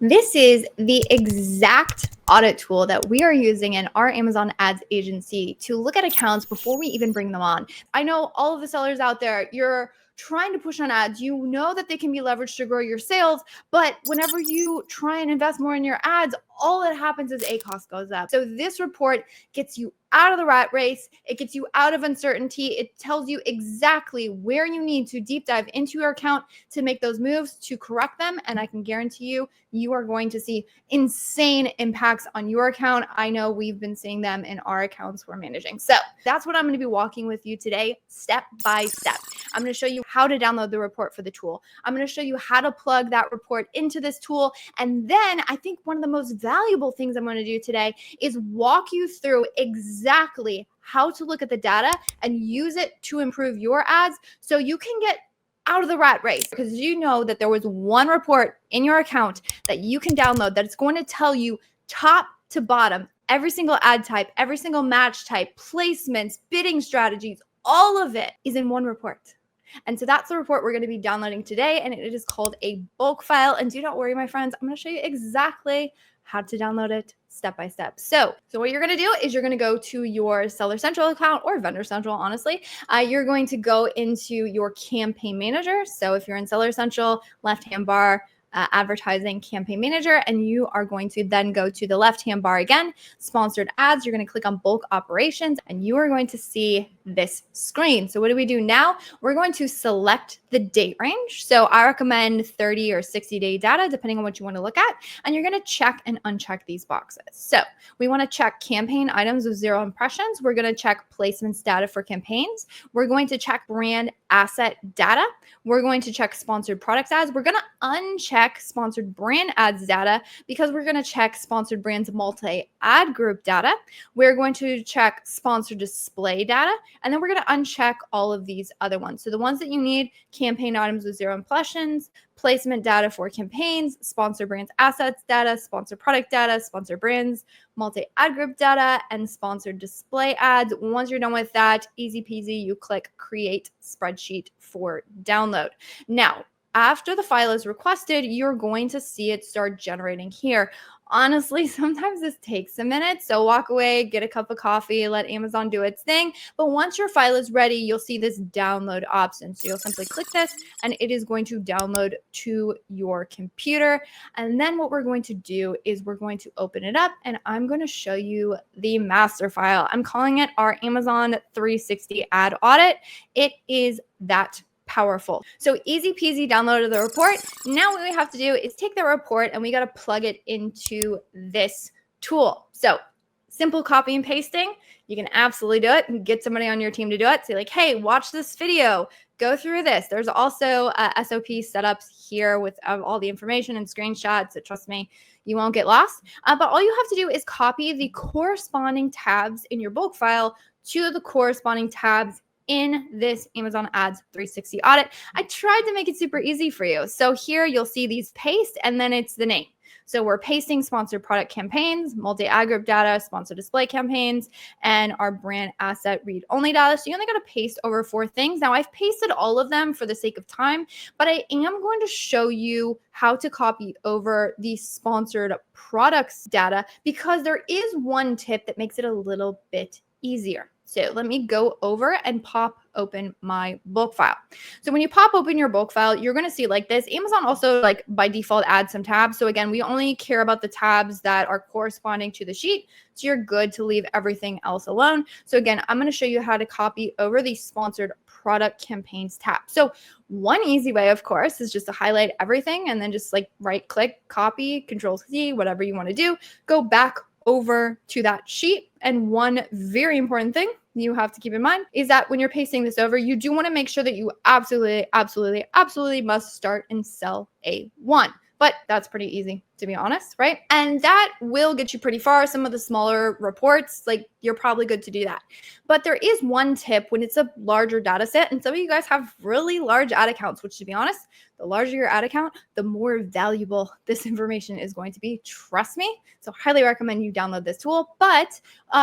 This is the exact audit tool that we are using in our Amazon ads agency to look at accounts before we even bring them on. I know all of the sellers out there, you're trying to push on ads. You know that they can be leveraged to grow your sales, but whenever you try and invest more in your ads, all that happens is ACoS goes up. So this report gets you out of the rat race. It gets you out of uncertainty. It tells you exactly where you need to deep dive into your account to make those moves to correct them. And I can guarantee you, you are going to see insane impacts on your account. I know we've been seeing them in our accounts we're managing. So that's what I'm going to be walking with you today, step by step. I'm going to show you how to download the report for the tool. I'm going to show you how to plug that report into this tool. And then I think one of the most valuable things I'm going to do today is walk you through exactly how to look at the data and use it to improve your ads so you can get out of the rat race, because you know that there was one report in your account that you can download that it's going to tell you top to bottom every single ad type, every single match type, placements, bidding strategies, all of it is in one report. And so that's the report we're going to be downloading today, and it is called a bulk file. And do not worry, my friends, I'm going to show you exactly how to download it step by step. So what you're going to do is you're going to go to your Seller Central account or Vendor Central, honestly. You're going to go into your campaign manager. So if you're in Seller Central, left-hand bar, advertising campaign manager, and you are going to then go to the left-hand bar again, sponsored ads. You're going to click on bulk operations, and you are going to see this screen. So what do we do now? We're going to select the date range. So I recommend 30 or 60-day data, depending on what you want to look at. And you're going to check and uncheck these boxes. So we want to check campaign items with 0 impressions. We're going to check placements data for campaigns. We're going to check brand asset data. We're going to check sponsored products ads. We're going to uncheck sponsored brand ads data because we're going to check sponsored brands multi-ad group data. We're going to check sponsored display data. And then we're going to uncheck all of these other ones. So the ones that you need: campaign items with 0 impressions, placement data for campaigns, sponsored brands assets data, sponsored product data, sponsored brands, multi-ad group data, and sponsored display ads. Once you're done with that, easy peasy, you click create spreadsheet for download. Now, after the file is requested, you're going to see it start generating here. Honestly, sometimes this takes a minute, so walk away, get a cup of coffee, let Amazon do its thing. But once your file is ready, you'll see this download option. So you'll simply click this, and it is going to download to your computer. And then what we're going to do is we're going to open it up, and I'm going to show you the master file. I'm calling it our Amazon 360 ad audit. It is that powerful. So easy peasy downloaded the report. Now what we have to do is take the report and we got to plug it into this tool. So simple copy and pasting. You can absolutely do it and get somebody on your team to do it. Say like, hey, watch this video, go through this. There's also SOP setups here with all the information and screenshots. So trust me, you won't get lost. But all you have to do is copy the corresponding tabs in your bulk file to the corresponding tabs in this Amazon Ads 360 audit. I tried to make it super easy for you. So here you'll see these paste, and then it's the name. So we're pasting sponsored product campaigns, multi-ad group data, sponsored display campaigns, and our brand asset read-only data. So you only got to paste over 4 things. Now I've pasted all of them for the sake of time, but I am going to show you how to copy over the sponsored products data because there is one tip that makes it a little bit easier. So let me go over and pop open my bulk file. So when you pop open your bulk file, you're going to see like this. Amazon also like by default adds some tabs. So again, we only care about the tabs that are corresponding to the sheet. So you're good to leave everything else alone. So again, I'm going to show you how to copy over the sponsored product campaigns tab. So one easy way, of course, is just to highlight everything and then just like right click, copy, Control-C, whatever you want to do, go back over to that sheet. And one very important thing you have to keep in mind is that when you're pasting this over, you do want to make sure that you absolutely must start in cell A1. But that's pretty easy, to be honest, right? And that will get you pretty far. Some of the smaller reports, like you're probably good to do that. But there is one tip when it's a larger data set, and some of you guys have really large ad accounts, which to be honest, the larger your ad account, the more valuable this information is going to be. Trust me. So highly recommend you download this tool. But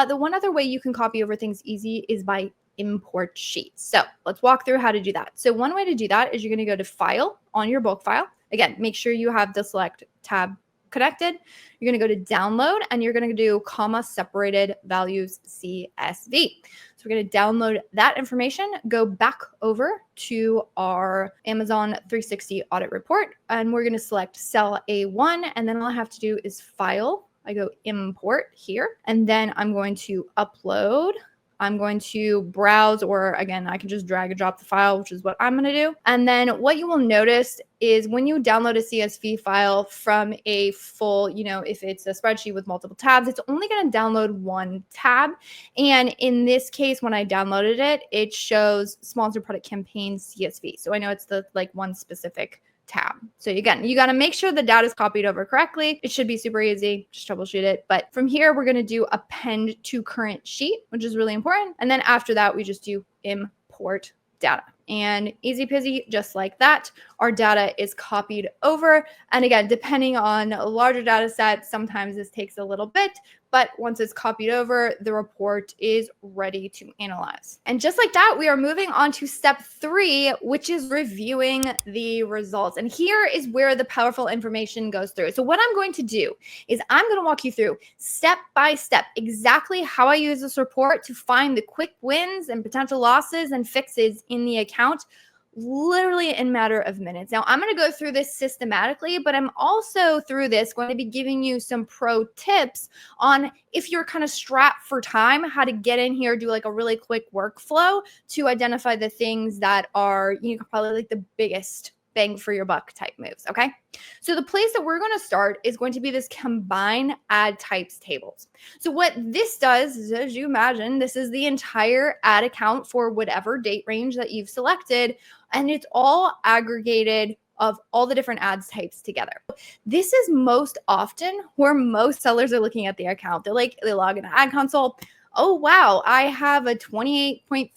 the one other way you can copy over things easy is by import sheets. So let's walk through how to do that. So one way to do that is you're going to go to File on your bulk file. Again, make sure you have the select tab connected. You're going to go to download and you're going to do comma separated values CSV. So we're going to download that information, go back over to our Amazon 360 audit report, and we're going to select cell A1. And then all I have to do is file. I go import here, and then I'm going to upload. I'm going to browse, or again, I can just drag and drop the file, which is what I'm going to do. And then what you will notice is when you download a CSV file from a full, if it's a spreadsheet with multiple tabs, it's only going to download one tab. And in this case, when I downloaded it, it shows sponsored product campaign CSV. So I know it's the one specific tab. So again, you got to make sure the data is copied over correctly. It should be super easy. Just troubleshoot it. But from here, we're going to do append to current sheet, which is really important. And then after that, we just do import data. And easy peasy, just like that, our data is copied over. And again, depending on a larger data set, sometimes this takes a little bit, but once it's copied over, the report is ready to analyze. And just like that, we are moving on to step 3, which is reviewing the results. And here is where the powerful information goes through. So what I'm going to do is I'm going to walk you through step by step exactly how I use this report to find the quick wins and potential losses and fixes in the account, literally in a matter of minutes. Now, I'm going to go through this systematically, but I'm also through this going to be giving you some pro tips on if you're kind of strapped for time, how to get in here, do a really quick workflow to identify the things that are, probably the biggest bang for your buck type moves. Okay. So the place that we're going to start is going to be this combine ad types tables. So what this does is, as you imagine, this is the entire ad account for whatever date range that you've selected. And it's all aggregated of all the different ads types together. This is most often where most sellers are looking at their account. They log into Ad Console. Oh, wow, I have a 28.3%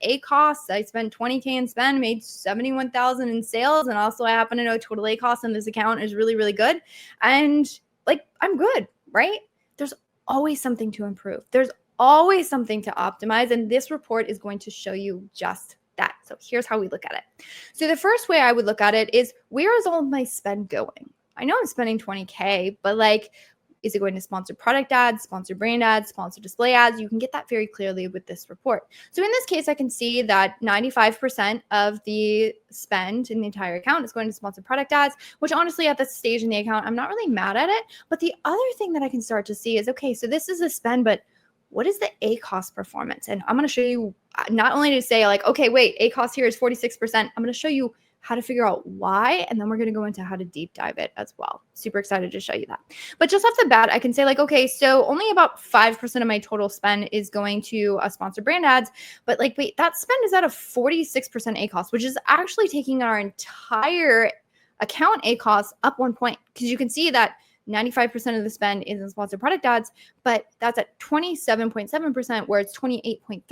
ACoS. I spent 20K in spend, made 71,000 in sales. And also I happen to know total ACoS on this account is really, really good. And I'm good, right? There's always something to improve. There's always something to optimize. And this report is going to show you just that. So here's how we look at it. So the first way I would look at it is, where is all of my spend going? I know I'm spending 20K, but is it going to sponsored product ads, sponsored brand ads, sponsored display ads? You can get that very clearly with this report. So in this case, I can see that 95% of the spend in the entire account is going to sponsored product ads, which honestly at this stage in the account, I'm not really mad at it. But the other thing that I can start to see is, okay, so this is a spend, but what is the ACoS performance? And I'm going to show you not only to say okay, wait, ACoS here is 46%. I'm going to show you how to figure out why, and then we're going to go into how to deep dive it as well. Super excited to show you that. But just off the bat, I can say okay, so only about 5% of my total spend is going to sponsored brand ads, but wait, that spend is at a 46% ACoS, which is actually taking our entire account ACoS up 1 point, because you can see that 95% of the spend is in sponsored product ads, but that's at 27.7%, where it's 28.3%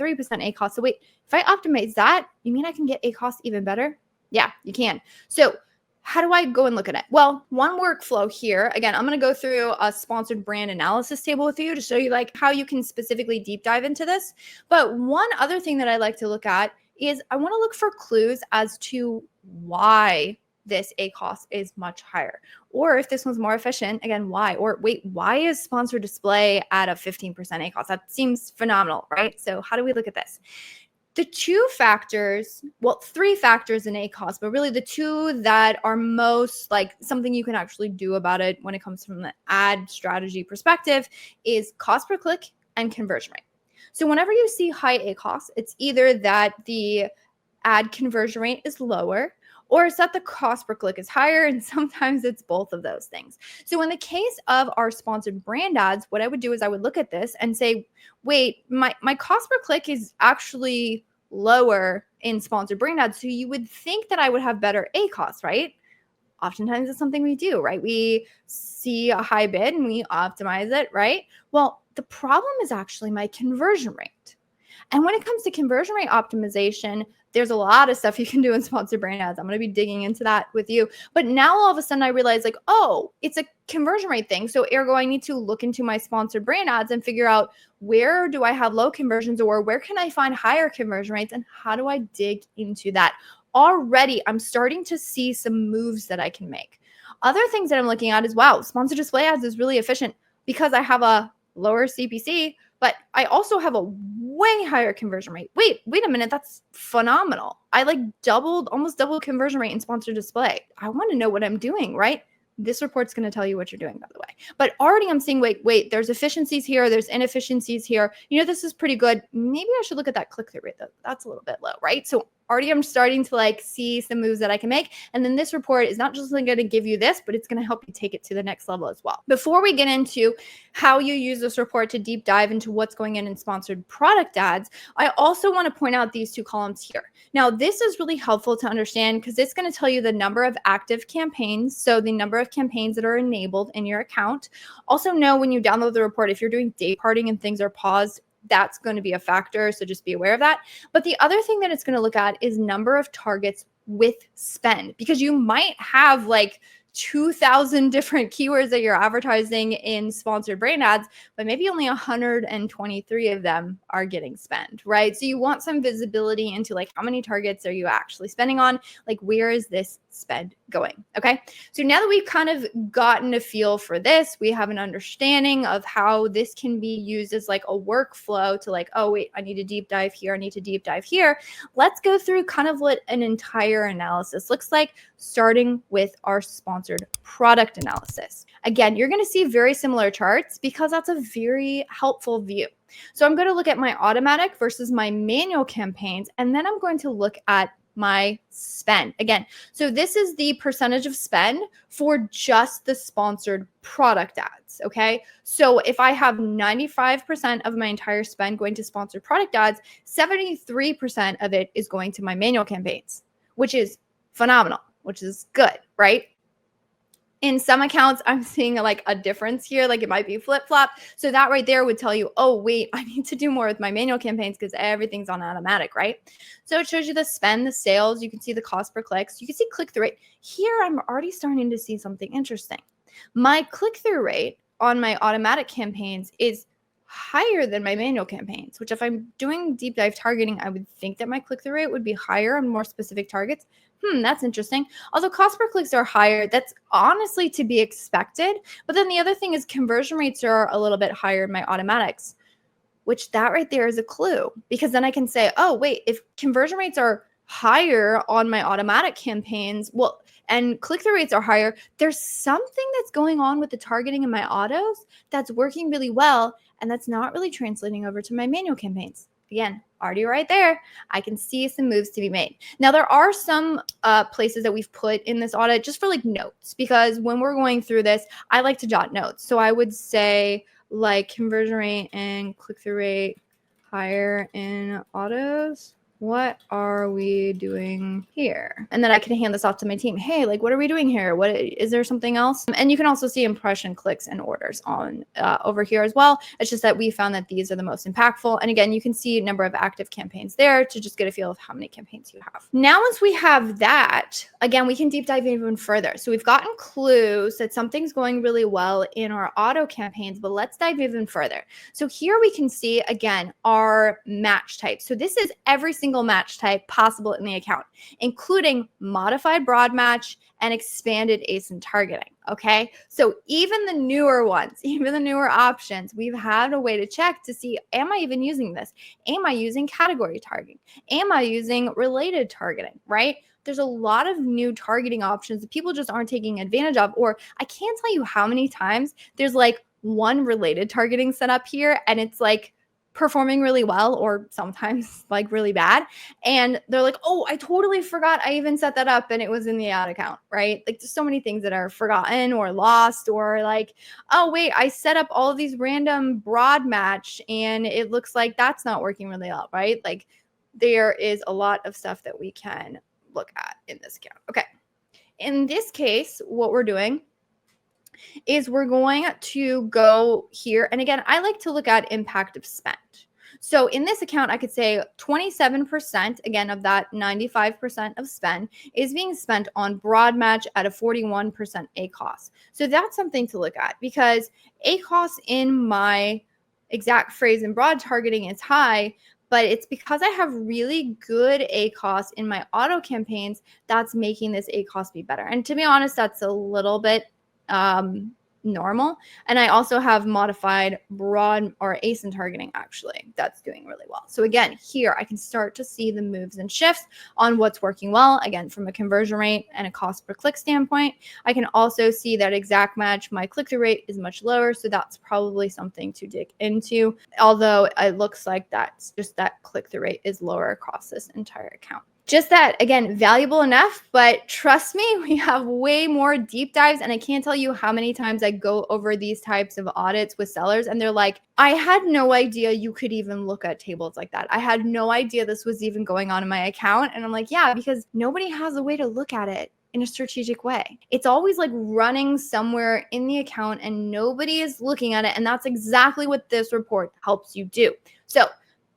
ACoS. So wait, if I optimize that, you mean I can get ACoS even better? Yeah, you can. So how do I go and look at it? Well, one workflow here, again, I'm going to go through a sponsored brand analysis table with you to show you how you can specifically deep dive into this. But one other thing that I like to look at is I want to look for clues as to why this ACoS is much higher, or if this one's more efficient, again, why? Or wait, why is sponsored display at a 15% ACoS? That seems phenomenal, right? So how do we look at this? The two factors, well, 3 factors in ACoS, but really the 2 that are most something you can actually do about it when it comes from the ad strategy perspective is cost per click and conversion rate. So whenever you see high ACoS, it's either that the ad conversion rate is lower, or it's that the cost per click is higher, and sometimes it's both of those things. So in the case of our sponsored brand ads, what I would do is I would look at this and say, wait, my cost per click is actually lower in sponsored brand ads. So you would think that I would have better ACoS, right? Oftentimes it's something we do, right? We see a high bid and we optimize it, right? Well, the problem is actually my conversion rate. And when it comes to conversion rate optimization, there's a lot of stuff you can do in sponsored brand ads. I'm going to be digging into that with you. But now all of a sudden I realize oh, it's a conversion rate thing. So ergo, I need to look into my sponsored brand ads and figure out, where do I have low conversions, or where can I find higher conversion rates, and how do I dig into that? Already, I'm starting to see some moves that I can make. Other things that I'm looking at is, wow, sponsored display ads is really efficient because I have a lower CPC, but I also have a way higher conversion rate. Wait a minute. That's phenomenal. I like almost doubled conversion rate in sponsored display. I want to know what I'm doing, right? This report's going to tell you what you're doing, by the way. But already I'm seeing, wait, there's efficiencies here. There's inefficiencies here. This is pretty good. Maybe I should look at that click-through rate though. That's a little bit low, right? So already I'm starting to like see some moves that I can make. And then this report is not just going to give you this, but it's going to help you take it to the next level as well. Before we get into how you use this report to deep dive into what's going in sponsored product ads, I also want to point out these two columns here. Now, this is really helpful to understand because it's going to tell you the number of active campaigns. So the number of campaigns that are enabled in your account. Also know when you download the report, if you're doing day parting and things are paused, that's going to be a factor. So just be aware of that. But the other thing that it's going to look at is number of targets with spend, because you might have like 2,000 different keywords that you're advertising in sponsored brand ads, but maybe only 123 of them are getting spent, right? So you want some visibility into like how many targets are you actually spending on? Like, where is this spend going? Okay. So now that we've kind of gotten a feel for this, we have an understanding of how this can be used as like a workflow to like, oh, wait, I need to deep dive here. I need to deep dive here. Let's go through kind of what an entire analysis looks like, starting with our sponsored product analysis. Again, you're going to see very similar charts because that's a very helpful view. So I'm going to look at my automatic versus my manual campaigns, and then I'm going to look at my spend. Again, so this is the percentage of spend for just the sponsored product ads, okay? So if I have 95% of my entire spend going to sponsored product ads, 73% of it is going to my manual campaigns, which is phenomenal, which is good, right? In some accounts, I'm seeing like a difference here, like it might be flip-flop. So that right there would tell you, oh, wait, I need to do more with my manual campaigns because everything's on automatic, right? So it shows you the spend, the sales. You can see the cost per clicks. You can see click-through rate. Here, I'm already starting to see something interesting. My click-through rate on my automatic campaigns is higher than my manual campaigns, which if I'm doing deep dive targeting, I would think that my click-through rate would be higher on more specific targets. That's interesting. Although cost per clicks are higher, that's honestly to be expected. But then the other thing is conversion rates are a little bit higher in my automatics, which that right there is a clue, because then I can say, oh, wait, if conversion rates are higher on my automatic campaigns, well, and click-through rates are higher, there's something that's going on with the targeting in my autos that's working really well, and that's not really translating over to my manual campaigns. Again, already right there, I can see some moves to be made. Now, there are some places that we've put in this audit just for like notes, because when we're going through this, I like to jot notes. So I would say like conversion rate and click-through rate higher in autos. What are we doing here? And then I can hand this off to my team. Hey, like, what are we doing here? What is there something else? And you can also see impression, clicks, and orders on over here as well. It's just that we found that these are the most impactful. And again, you can see number of active campaigns there to just get a feel of how many campaigns you have. Now, once we have that, again, we can deep dive even further. So we've gotten clues that something's going really well in our auto campaigns, but let's dive even further. So here we can see, again, our match type. So this is every single match type possible in the account, including modified broad match and expanded ASIN targeting. Okay, so even the newer ones, even the newer options, we've had a way to check to see, am I even using this? Am I using category targeting? Am I using related targeting, right? There's a lot of new targeting options that people just aren't taking advantage of, or I can't tell you how many times there's like one related targeting set up here and it's like performing really well, or sometimes like really bad. And they're like, oh, I totally forgot I even set that up and it was in the ad account, right? Like there's so many things that are forgotten or lost, or like, oh, wait, I set up all of these random broad match and it looks like that's not working really well, right? Like there is a lot of stuff that we can look at in this account. Okay. In this case, what we're doing is we're going to go here. And again, I like to look at impact of spend. So in this account, I could say 27%, again, of that 95% of spend is being spent on broad match at a 41% ACoS. So that's something to look at, because ACoS in my exact phrase in broad targeting is high, but it's because I have really good ACoS in my auto campaigns that's making this ACoS be better. And to be honest, that's a little bit normal. And I also have modified broad or ASIN targeting, actually, that's doing really well. So again, here I can start to see the moves and shifts on what's working well. Again, from a conversion rate and a cost per click standpoint, I can also see that exact match, my click-through rate is much lower. So that's probably something to dig into. Although it looks like that's just that click-through rate is lower across this entire account. Just that, again, valuable enough, but trust me, we have way more deep dives, and I can't tell you how many times I go over these types of audits with sellers, and they're like, I had no idea you could even look at tables like that. I had no idea this was even going on in my account. And I'm like, yeah, because nobody has a way to look at it in a strategic way. It's always like running somewhere in the account and nobody is looking at it, and that's exactly what this report helps you do. So,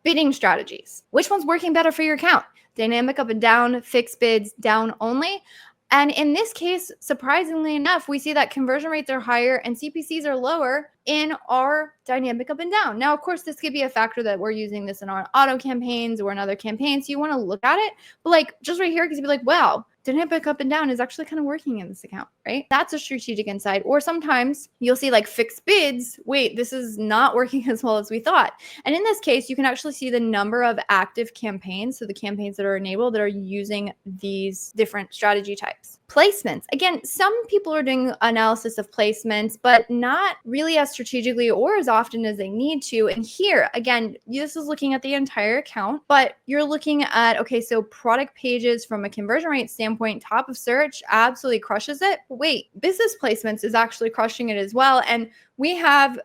bidding strategies. Which one's working better for your account? Dynamic up and down, fixed bids, down only. And in this case, surprisingly enough, we see that conversion rates are higher and CPCs are lower in our dynamic up and down. Now, of course, this could be a factor that we're using this in our auto campaigns or in other campaigns. So you want to look at it, but like just right here, because you'd be like, wow, dynamic up and down is actually kind of working in this account, right? That's a strategic insight. Or sometimes you'll see like fixed bids. Wait, this is not working as well as we thought. And in this case, you can actually see the number of active campaigns. So the campaigns that are enabled that are using these different strategy types. Placements. Again, some people are doing analysis of placements, but not really as strategically or as often as they need to. And here, again, this is looking at the entire account, but you're looking at, okay, so product pages from a conversion rate standpoint, top of search absolutely crushes it. But wait, business placements is actually crushing it as well. And we have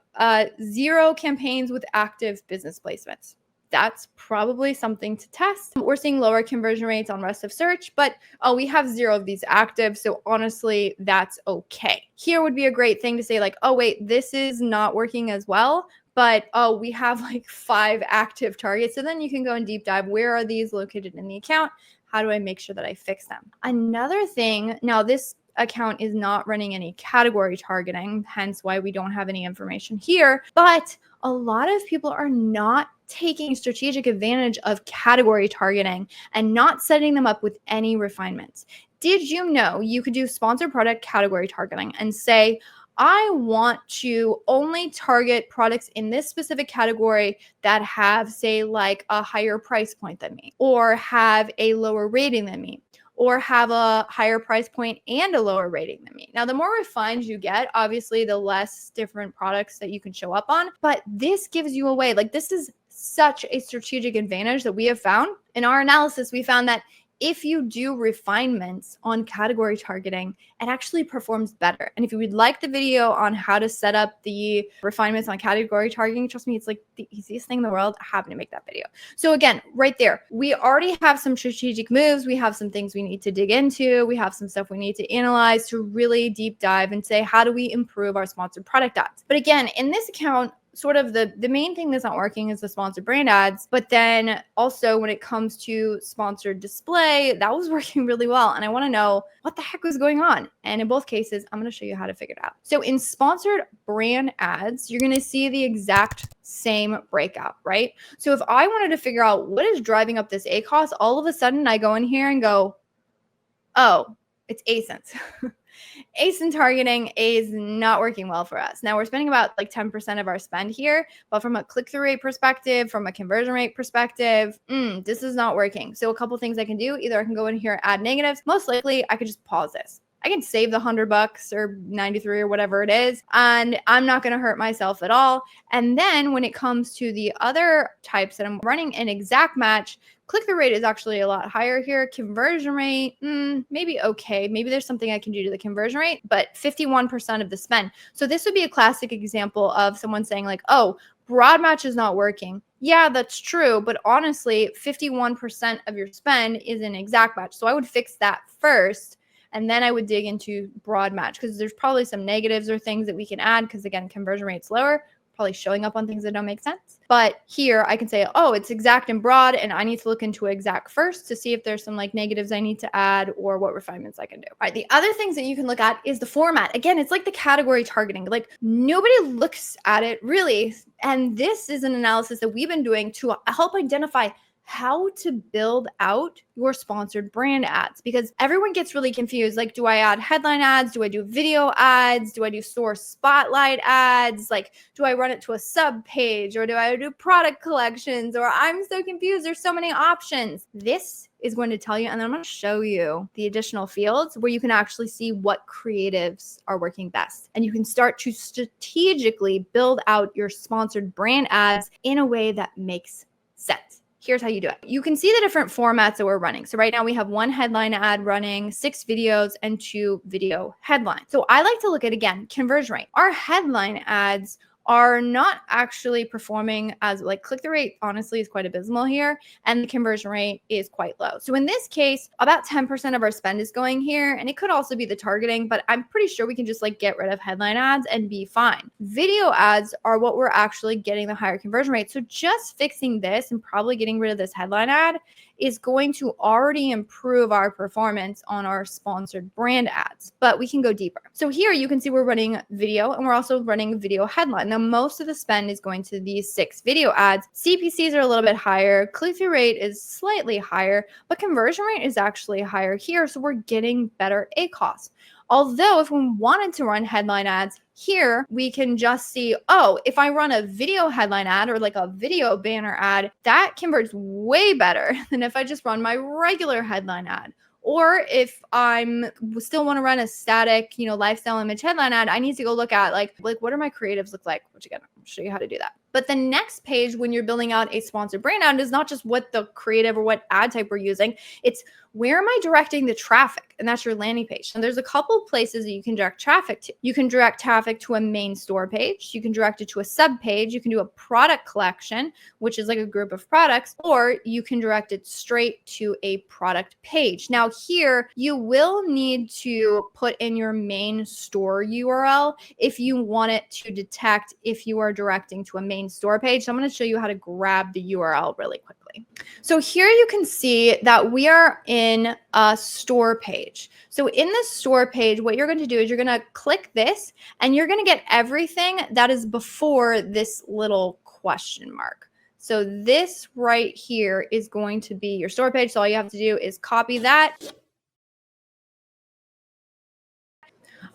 0 campaigns with active business placements. That's probably something to test. We're seeing lower conversion rates on rest of search, but we have 0 of these active. So honestly, that's okay. Here would be a great thing to say like, oh, wait, this is not working as well, but oh, we have like 5 active targets. So then you can go and deep dive. Where are these located in the account? How do I make sure that I fix them? Another thing, now this account is not running any category targeting, hence why we don't have any information here, but a lot of people are not taking strategic advantage of category targeting and not setting them up with any refinements. Did you know you could do sponsored product category targeting and say, I want to only target products in this specific category that have, say, like a higher price point than me, or have a lower rating than me, or have a higher price point and a lower rating than me. Now, the more refined you get, obviously, the less different products that you can show up on, but this gives you a way. Like, this is such a strategic advantage that we have found. In our analysis, we found that if you do refinements on category targeting, it actually performs better. And if you would like the video on how to set up the refinements on category targeting, trust me, it's like the easiest thing in the world. I happen to make that video. So again, right there, we already have some strategic moves. We have some things we need to dig into. We have some stuff we need to analyze to really deep dive and say, how do we improve our sponsored product ads? But again, in this account, sort of the main thing that's not working is the sponsored brand ads. But then also when it comes to sponsored display, that was working really well. And I want to know what the heck was going on. And in both cases, I'm going to show you how to figure it out. So in sponsored brand ads, you're going to see the exact same breakout, right? So if I wanted to figure out what is driving up this ACoS, all of a sudden I go in here and go, oh, it's ASINs. ASIN targeting is not working well for us. Now we're spending about like 10% of our spend here, but from a click-through rate perspective, from a conversion rate perspective, this is not working. So a couple things I can do, either I can go in here, add negatives. Most likely I could just pause this. I can save the $100 or 93 or whatever it is, and I'm not going to hurt myself at all. And then when it comes to the other types that I'm running an exact match, click-through rate is actually a lot higher here. Conversion rate, maybe okay. Maybe there's something I can do to the conversion rate, but 51% of the spend. So this would be a classic example of someone saying like, oh, broad match is not working. Yeah, that's true. But honestly, 51% of your spend is an exact match. So I would fix that first. And then I would dig into broad match because there's probably some negatives or things that we can add because, again, conversion rate's lower. probably showing up on things that don't make sense. But here I can say, oh, it's exact and broad, and I need to look into exact first to see if there's some like negatives I need to add or what refinements I can do. All right, the other things that you can look at is the format. Again, it's like the category targeting. Like nobody looks at it really. And this is an analysis that we've been doing to help identify how to build out your sponsored brand ads, because everyone gets really confused. Like, do I add headline ads? Do I do video ads? Do I do store spotlight ads? Like, do I run it to a sub page, or do I do product collections? Or I'm so confused. There's so many options. This is going to tell you, and then I'm going to show you the additional fields where you can actually see what creatives are working best. And you can start to strategically build out your sponsored brand ads in a way that makes sense. Here's how you do it. You can see the different formats that we're running. So right now we have 1 headline ad running, 6 videos, and 2 video headlines. So I like to look at, again, conversion rate. Our headline ads are not actually performing as, like, click-through rate honestly is quite abysmal here, and the conversion rate is quite low. So in this case, about 10% of our spend is going here, and it could also be the targeting, but I'm pretty sure we can just like get rid of headline ads and be fine. Video ads are what we're actually getting the higher conversion rate. So just fixing this and probably getting rid of this headline ad is going to already improve our performance on our sponsored brand ads, but we can go deeper. So here you can see we're running video, and we're also running video headline. Now, most of the spend is going to these 6 video ads. CPCs are a little bit higher. Click-through rate is slightly higher, but conversion rate is actually higher here. So we're getting better ACoS. Although if we wanted to run headline ads here, we can just see, oh, if I run a video headline ad or like a video banner ad, that converts way better than if I just run my regular headline ad. Or if I'm still want to run a static, lifestyle image headline ad, I need to go look at like what do my creatives look like? Which again, I'll show you how to do that. But the next page when you're building out a sponsored brand ad is not just what the creative or what ad type we're using. It's where am I directing the traffic? And that's your landing page. And there's a couple places that you can direct traffic to. You can direct traffic to a main store page. You can direct it to a sub page. You can do a product collection, which is like a group of products, or you can direct it straight to a product page. Now here, you will need to put in your main store URL if you want it to detect if you are directing to a main store page. So I'm going to show you how to grab the URL really quickly. So here you can see that we are in a store page. So in this store page, what you're going to do is you're going to click this, and you're going to get everything that is before this little question mark. So this right here is going to be your store page. So all you have to do is copy that.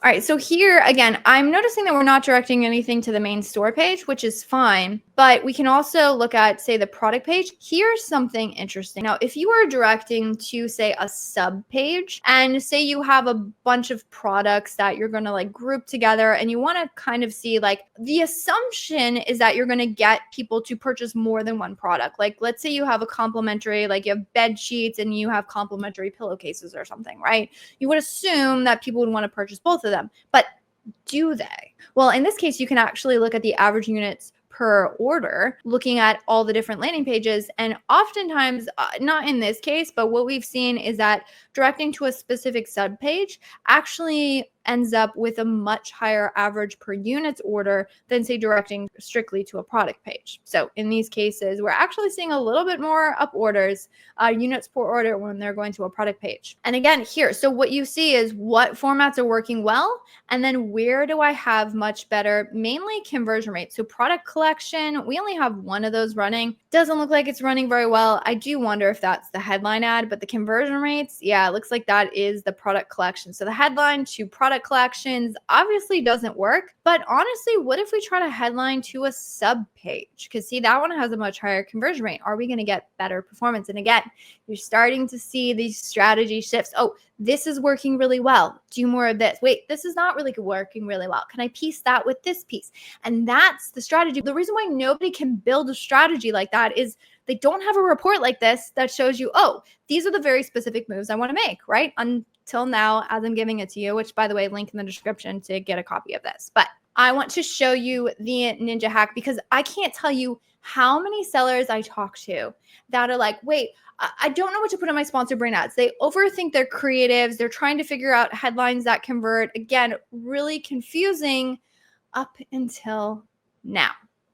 All right, so here again, I'm noticing that we're not directing anything to the main store page, which is fine, but we can also look at, say, the product page. Here's something interesting. Now, if you are directing to, say, a sub page, and say you have a bunch of products that you're going to like group together, and you want to kind of see, like, the assumption is that you're going to get people to purchase more than one product. Like, let's say you have a complimentary, like you have bed sheets and you have complimentary pillowcases or something, right? You would assume that people would want to purchase both of them, but do they? Well, in this case, you can actually look at the average units per order, looking at all the different landing pages. And oftentimes, not in this case, but what we've seen is that directing to a specific sub page actually ends up with a much higher average per units order than, say, directing strictly to a product page. So in these cases, we're actually seeing a little bit more up orders, units per order when they're going to a product page. And again, here, so what you see is what formats are working well, and then where do I have much better, mainly conversion rate. So product collection, we only have one of those running. Doesn't look like it's running very well. I do wonder if that's the headline ad, but the conversion rates, yeah, it looks like that is the product collection. So the headline to product collections obviously doesn't work, but honestly, what if we try to headline to a sub page? Because see, that one has a much higher conversion rate. Are we going to get better performance? And again, you're starting to see these strategy shifts. Oh, this is working really well. Do more of this. Wait, this is not really working really well. Can I piece that with this piece? And that's the strategy. The reason why nobody can build a strategy like that is they don't have a report like this that shows you, oh, these are the very specific moves I want to make, right? Until now, as I'm giving it to you, which, by the way, link in the description to get a copy of this. But I want to show you the ninja hack because I can't tell you how many sellers I talk to that are like, wait, I don't know what to put in my sponsored brand ads. They overthink their creatives. They're trying to figure out headlines that convert. Again, really confusing up until now.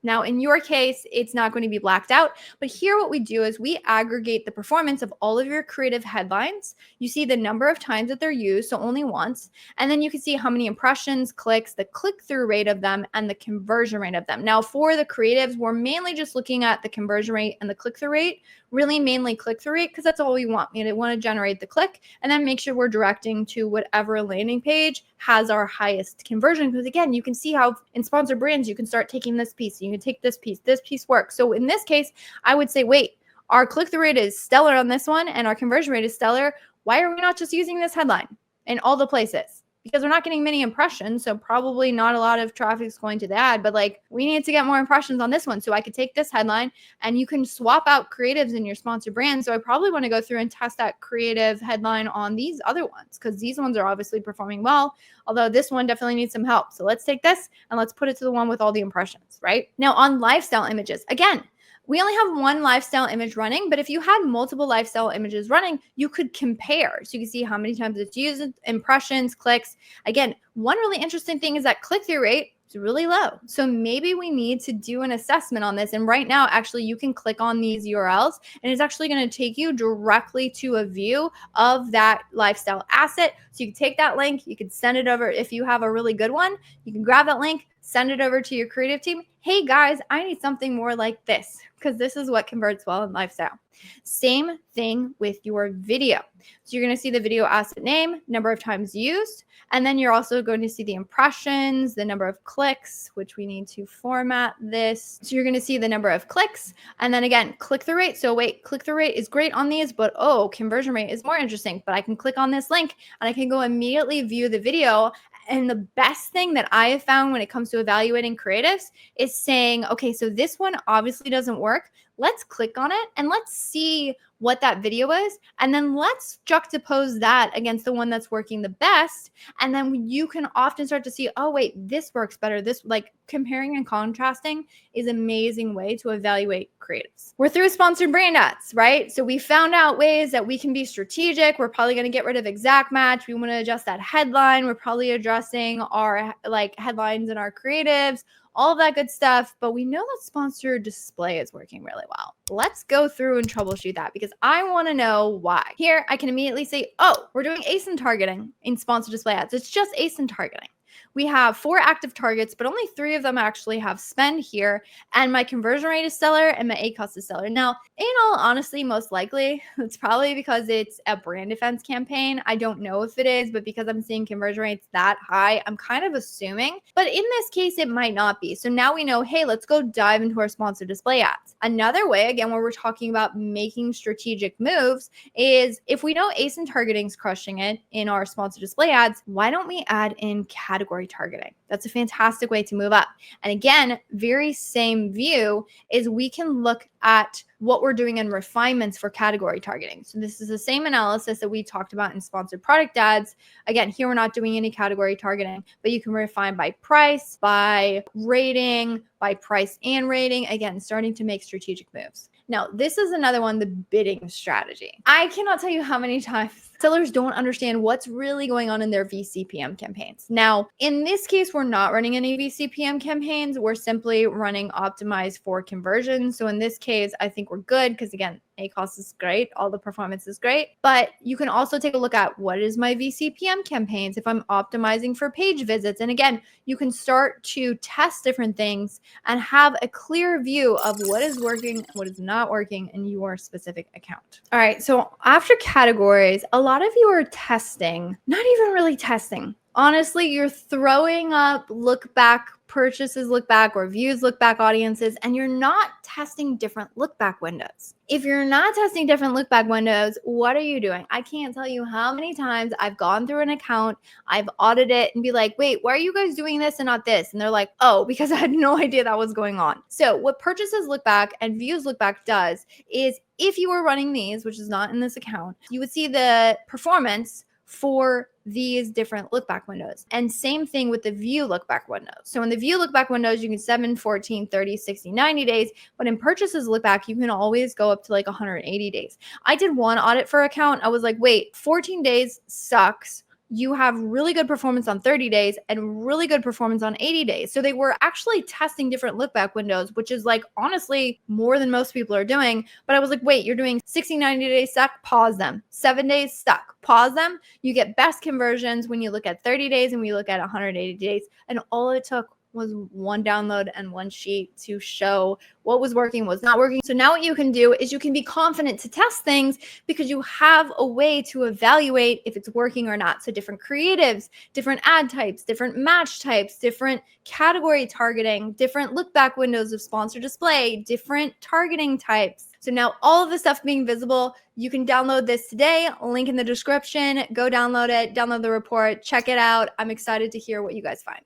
Now, in your case, it's not going to be blacked out, but here what we do is we aggregate the performance of all of your creative headlines. You see the number of times that they're used, so only once, and then you can see how many impressions, clicks, the click-through rate of them, and the conversion rate of them. Now, for the creatives, we're mainly just looking at the conversion rate and the click-through rate, really mainly click-through rate, because that's all we want. We want to generate the click and then make sure we're directing to whatever landing page has our highest conversion. Because again, you can see how in sponsored brands, you can start taking this piece, you can take this piece works. So in this case, I would say, wait, our click-through rate is stellar on this one and our conversion rate is stellar. Why are we not just using this headline in all the places? Because we're not getting many impressions, so probably not a lot of traffic is going to the ad, but like we need to get more impressions on this one. So I could take this headline and you can swap out creatives in your sponsored brand. So I probably want to go through and test that creative headline on these other ones because these ones are obviously performing well, although this one definitely needs some help. So let's take this and let's put it to the one with all the impressions, right? Now on lifestyle images, again, we only have one lifestyle image running, but if you had multiple lifestyle images running, you could compare. So you can see how many times it's used, impressions, clicks. Again, one really interesting thing is that click-through rate is really low. So maybe we need to do an assessment on this. And right now, actually, you can click on these URLs and it's actually going to take you directly to a view of that lifestyle asset. So you can take that link, you can send it over. If you have a really good one, you can grab that link, send it over to your creative team. Hey guys, I need something more like this because this is what converts well in lifestyle. Same thing with your video. So you're going to see the video asset name, number of times used, and then you're also going to see the impressions, the number of clicks, which we need to format this. So you're going to see the number of clicks, and then again, click-through rate. So wait, click-through rate is great on these, but oh, conversion rate is more interesting. But I can click on this link and I can go immediately view the video. And the best thing that I have found when it comes to evaluating creatives is saying, okay, so this one obviously doesn't work. Let's click on it and let's see what that video is. And then let's juxtapose that against the one that's working the best. And then you can often start to see, oh, wait, this works better. This, like, comparing and contrasting is an amazing way to evaluate creatives. We're through sponsored brand ads, right? So we found out ways that we can be strategic. We're probably going to get rid of exact match. We want to adjust that headline. We're probably addressing our headlines and our creatives, all of that good stuff, but we know that sponsored display is working really well. Let's go through and troubleshoot that because I want to know why. Here, I can immediately say, oh, we're doing ASIN targeting in sponsored display ads. It's just ASIN targeting. We have 4 active targets, but only 3 of them actually have spend here. And my conversion rate is stellar and my ACoS is stellar. Now, in all honesty, most likely, it's probably because it's a brand defense campaign. I don't know if it is, but because I'm seeing conversion rates that high, I'm kind of assuming. But in this case, it might not be. So now we know, hey, let's go dive into our sponsored display ads. Another way, again, where we're talking about making strategic moves is if we know ASIN targeting is crushing it in our sponsored display ads, why don't we add in category targeting? That's a fantastic way to move up. And again, very same view is we can look at what we're doing in refinements for category targeting. So this is the same analysis that we talked about in sponsored product ads. Again, here we're not doing any category targeting, but you can refine by price, by rating, by price and rating. Again, starting to make strategic moves. Now, this is another one, the bidding strategy. I cannot tell you how many times sellers don't understand what's really going on in their VCPM campaigns. Now, in this case, we're not running any VCPM campaigns. We're simply running optimized for conversion. So in this case, I think we're good because again, ACoS is great. All the performance is great. But you can also take a look at what is my VCPM campaigns if I'm optimizing for page visits. And again, you can start to test different things and have a clear view of what is working, what is not working in your specific account. All right. So after categories, a lot of you are testing, not even really testing. Honestly, you're throwing up Lookback purchases, Lookback, or views, Lookback audiences, and you're not testing different Lookback windows. If you're not testing different Lookback windows, what are you doing? I can't tell you how many times I've gone through an account, I've audited it and be like, wait, why are you guys doing this and not this? And they're like, oh, because I had no idea that was going on. So what purchases Lookback and views Lookback does is if you were running these, which is not in this account, you would see the performance for these different lookback windows. And same thing with the view lookback windows. So in the view lookback windows, you can 7, 14, 30, 60, 90 days. But in purchases lookback, you can always go up to like 180 days. I did one audit for account. I was like, wait, 14 days sucks. you have really good performance on 30 days and really good performance on 80 days. So they were actually testing different look back windows, which is like honestly more than most people are doing. But I was like, wait, you're doing 60, 90 days stuck, pause them. 7 days stuck, pause them. You get best conversions when you look at 30 days and we look at 180 days. And all it took was one download and one sheet to show what was working, what's not working. So now what you can do is you can be confident to test things because you have a way to evaluate if it's working or not. So different creatives, different ad types, different match types, different category targeting, different look back windows of sponsor display, different targeting types. So now all of the stuff being visible, you can download this today, link in the description, go download it, download the report, check it out. I'm excited to hear what you guys find.